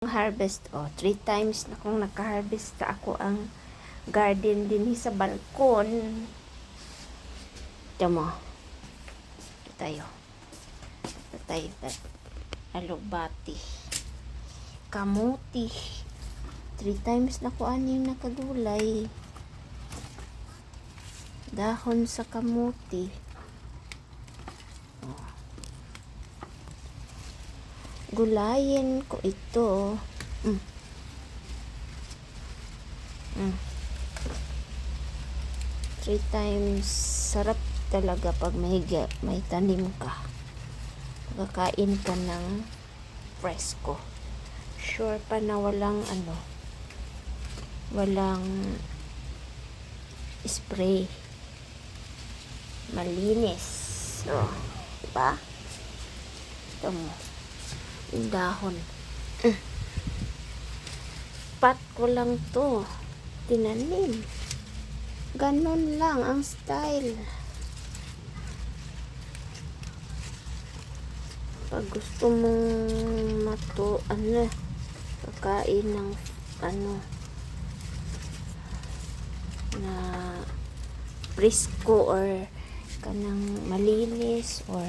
Harvest, 3 times na kung naka-harvest sa ako ang garden din sa balkon. Ito mo. Ito tayo. Alugbati. Kamuti. 3 times na ko aning nakagulay. Dahon sa kamuti. Gulayin ko ito. 3 times. Sarap talaga pag may tanim ka. Kakain ka ng fresco. Sure pa na walang spray. Malinis. Diba? Ito mo. Yung dahon. Pat ko lang to. Tinanim. Ganon lang ang style. Pag gusto mong kakain ng na fresco or kanang malinis or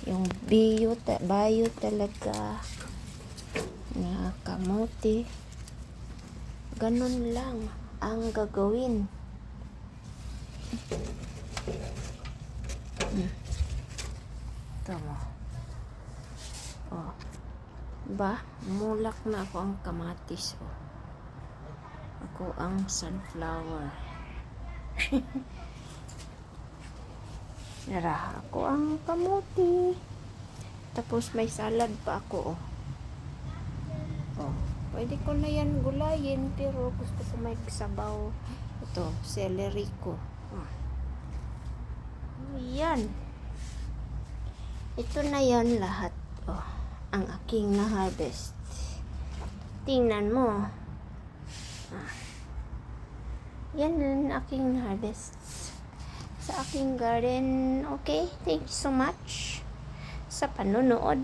yung bio talaga na kamote, ganun lang ang gagawin. Ito mo. Ba? Mulak na ako ang kamatis. Ako ang sunflower. Nara, ako ang kamuti. Tapos may salad pa ako. Pwede ko na yan gulayin, pero gusto ko may sabaw. Ito, celery ko. Yan. Ito na yan lahat. Ang aking na-harvest. Tingnan mo. Yan ang aking na-harvest sa aking garden. Okay, thank you so much sa panonood.